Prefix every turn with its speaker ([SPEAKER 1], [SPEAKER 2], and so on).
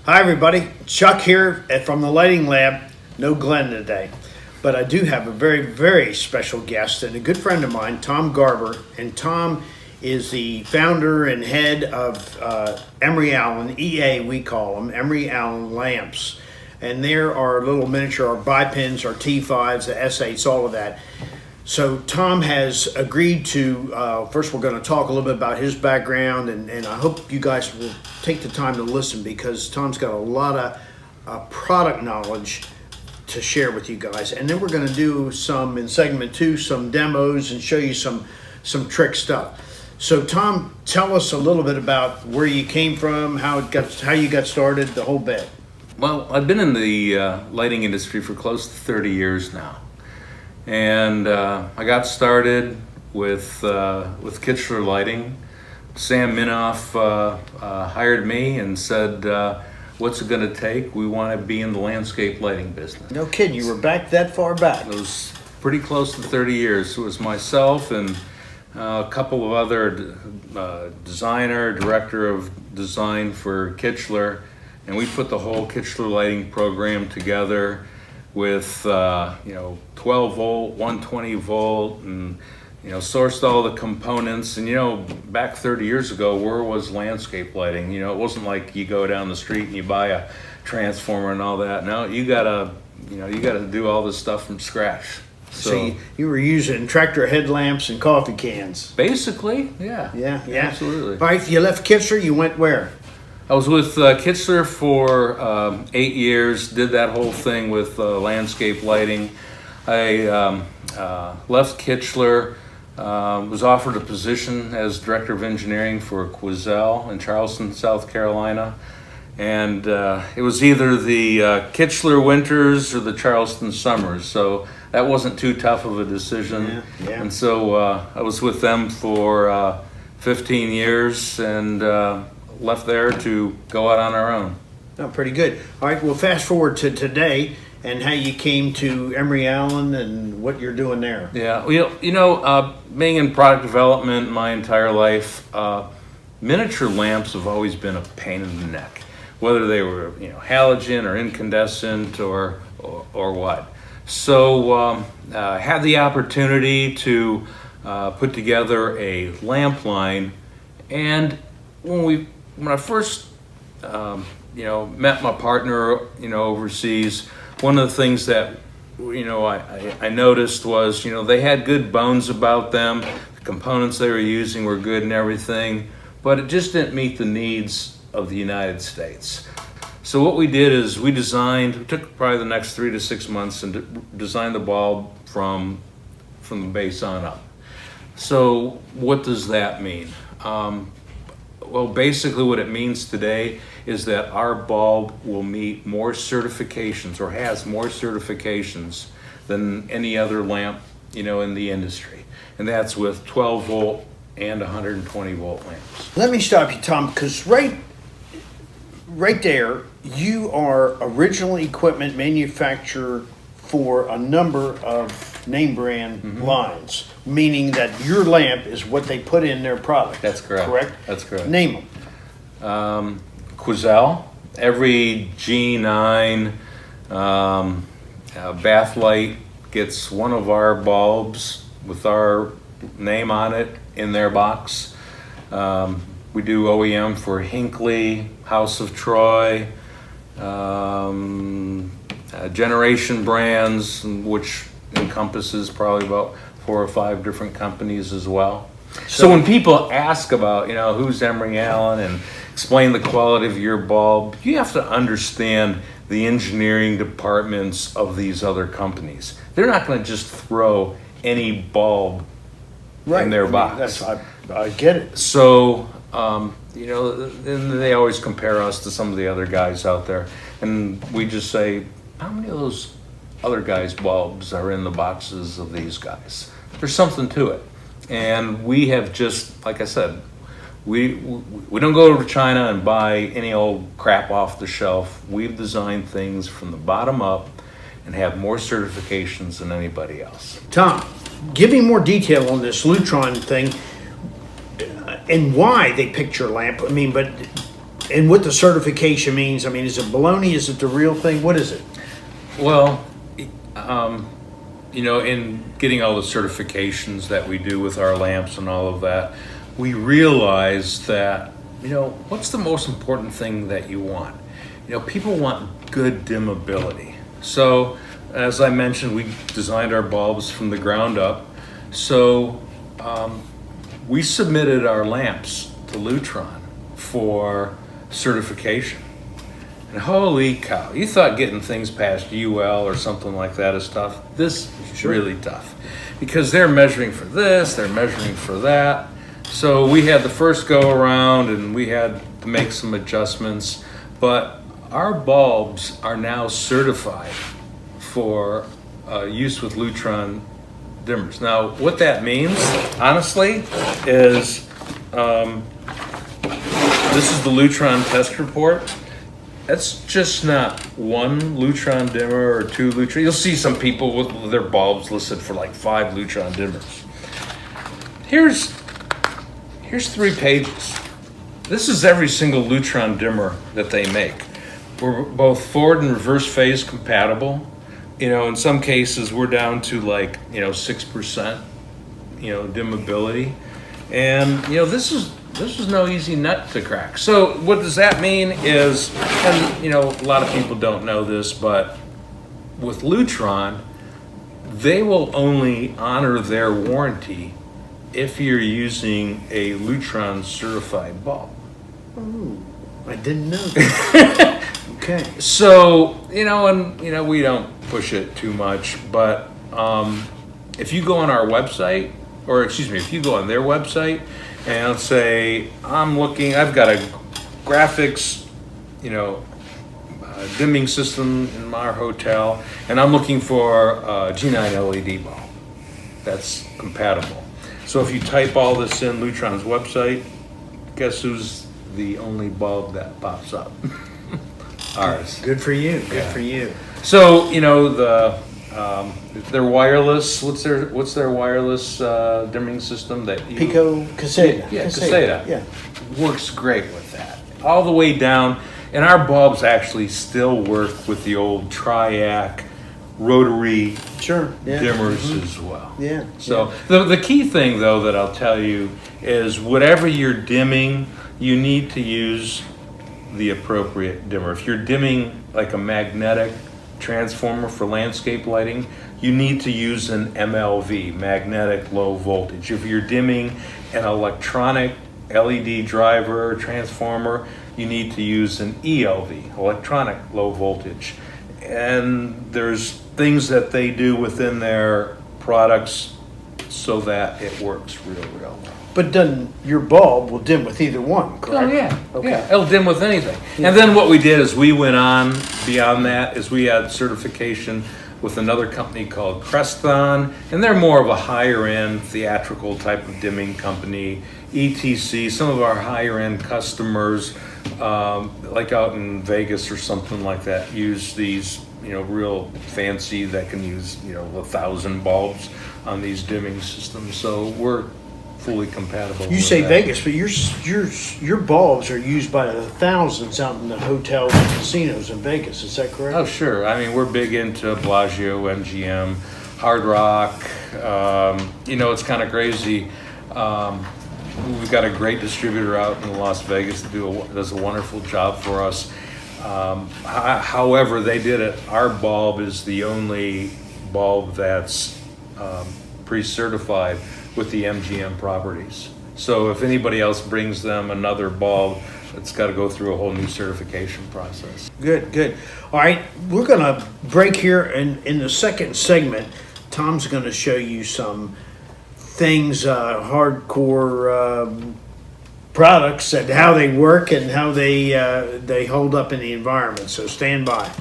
[SPEAKER 1] Hi everybody, Chuck here from the Lighting Lab. No Glenn today, but I do have a very, very special guest and a good friend of mine, Tom Garber. And Tom is the founder and head of Emery Allen, EA we call them, Emery Allen lamps. And there are little miniature, our bipins, our T5s, the S8s, all of that. So Tom has agreed to, first we're going to talk a little bit about his background, and I hope you guys will take the time to listen because Tom's got a lot of product knowledge to share with you guys. And then we're going to do some, in segment 2, some demos and show you some trick stuff. So Tom, tell us a little bit about where you came from, how you got started, the whole bit.
[SPEAKER 2] Well, I've been in the lighting industry for close to 30 years now. And I got started with Kichler Lighting. Sam Minoff hired me and said, what's it going to take? We want to be in the landscape lighting business.
[SPEAKER 1] No kidding, you were back that far back.
[SPEAKER 2] It was pretty close to 30 years. It was myself and a couple of other director of design for Kichler, and we put the whole Kichler lighting program together with 12 volt, 120 volt, and sourced all the components. And back 30 years ago, where was landscape lighting? It wasn't like you go down the street and you buy a transformer and all that. No, you gotta do all this stuff from scratch.
[SPEAKER 1] So you were using tractor headlamps and coffee cans.
[SPEAKER 2] Basically, yeah.
[SPEAKER 1] Yeah,
[SPEAKER 2] absolutely.
[SPEAKER 1] All right, you left Kichler, you went where?
[SPEAKER 2] I was with Kichler for 8 years, did that whole thing with landscape lighting. I left Kichler, was offered a position as Director of Engineering for Quoizel in Charleston, South Carolina. And it was either the Kichler winters or the Charleston summers, so that wasn't too tough of a decision.
[SPEAKER 1] Yeah.
[SPEAKER 2] And so I was with them for 15 years and left there to go out on our own.
[SPEAKER 1] Oh, pretty good. All right, well, fast forward to today and how you came to Emery Allen and what you're doing there.
[SPEAKER 2] Yeah, being in product development my entire life, miniature lamps have always been a pain in the neck, whether they were halogen or incandescent or what. So had the opportunity to put together a lamp line, and when I first met my partner overseas, one of the things that I noticed was they had good bones about them, the components they were using were good and everything, but it just didn't meet the needs of the United States. So what we did is we took probably the next 3 to 6 months and designed the bulb from the base on up. So what does that mean? Well, basically what it means today is that our bulb will meet more certifications or has more certifications than any other lamp, in the industry. And that's with 12 volt and 120 volt lamps.
[SPEAKER 1] Let me stop you, Tom, because right there, you are original equipment manufacturer for a number of name brand lines, meaning that your lamp is what they put in their product.
[SPEAKER 2] That's correct.
[SPEAKER 1] Correct?
[SPEAKER 2] That's correct.
[SPEAKER 1] Name
[SPEAKER 2] them. Quoizel, every G9 bath light gets one of our bulbs with our name on it in their box. We do OEM for Hinckley, House of Troy, Generation Brands, which encompasses probably about 4 or 5 different companies as well. So when people ask about, who's Emery Allen and explain the quality of your bulb, you have to understand the engineering departments of these other companies. They're not going to just throw any bulb in their box.
[SPEAKER 1] I get it.
[SPEAKER 2] So, and they always compare us to some of the other guys out there. And we just say, how many of those other guys' bulbs are in the boxes of these guys? There's something to it. And we have just, like I said, we don't go to China and buy any old crap off the shelf. We've designed things from the bottom up and have more certifications than anybody else.
[SPEAKER 1] Tom, give me more detail on this Lutron thing and why they picked your lamp. I mean, but and what the certification means. I mean, is it baloney? Is it the real thing? What is it?
[SPEAKER 2] Well, in getting all the certifications that we do with our lamps and all of that, we realize that, what's the most important thing that you want? People want good dimmability. So, as I mentioned, we designed our bulbs from the ground up. So, we submitted our lamps to Lutron for certification. And holy cow, you thought getting things past UL or something like that is tough. This is really tough because they're measuring for this, they're measuring for that. So we had the first go around and we had to make some adjustments, but our bulbs are now certified for use with Lutron dimmers. Now, what that means, honestly, is this is the Lutron test report. That's just not one Lutron dimmer or two Lutron. You'll see some people with their bulbs listed for like 5 Lutron dimmers. Here's 3 pages. This is every single Lutron dimmer that they make. We're both forward and reverse phase compatible. In some cases we're down to 6%, dimmability. And this is no easy nut to crack. So what does that mean is, and a lot of people don't know this, but with Lutron, they will only honor their warranty if you're using a Lutron certified bulb.
[SPEAKER 1] Oh, I didn't know that. Okay.
[SPEAKER 2] So, we don't push it too much, but if you go on our website, if you go on their website and say, I've got a graphics, dimming system in my hotel, and I'm looking for a G9 LED bulb that's compatible. So if you type all this in Lutron's website, guess who's the only bulb that pops up? Ours.
[SPEAKER 1] Good for you. Good for you.
[SPEAKER 2] So they're wireless. What's their wireless dimming system that you?
[SPEAKER 1] Pico Caseta.
[SPEAKER 2] Yeah, Caseta.
[SPEAKER 1] Yeah.
[SPEAKER 2] Works great with that. All the way down, and our bulbs actually still work with the old Triac rotary dimmers as well.
[SPEAKER 1] Yeah.
[SPEAKER 2] So the key thing though that I'll tell you is whatever you're dimming, you need to use the appropriate dimmer. If you're dimming like a magnetic transformer for landscape lighting, you need to use an MLV, magnetic low voltage. If you're dimming an electronic LED driver transformer, you need to use an ELV, electronic low voltage. And there's things that they do within their products so that it works real well.
[SPEAKER 1] But then your bulb will dim with either one, correct?
[SPEAKER 2] Oh, yeah.
[SPEAKER 1] Okay.
[SPEAKER 2] Yeah, it'll dim with anything. Yeah. And then what we did is we went on beyond that is we had certification with another company called Creston, and they're more of a higher end theatrical type of dimming company. ETC, some of our higher end customers, like out in Vegas or something like that, use these, real fancy that can use, 1,000 bulbs on these dimming systems. So we're fully compatible.
[SPEAKER 1] You say that. Vegas, but your bulbs are used by the thousands out in the hotels and casinos in Vegas. Is that correct?
[SPEAKER 2] Oh, sure. I mean, we're big into Bellagio, MGM, Hard Rock. It's kind of crazy. We've got a great distributor out in Las Vegas that does a wonderful job for us. However, they did it. Our bulb is the only bulb that's pre-certified with the MGM properties. So if anybody else brings them another bulb, it's got to go through a whole new certification process.
[SPEAKER 1] Good. All right, we're going to break here, and in the second segment, Tom's going to show you some things, hardcore products and how they work and how they hold up in the environment. So stand by.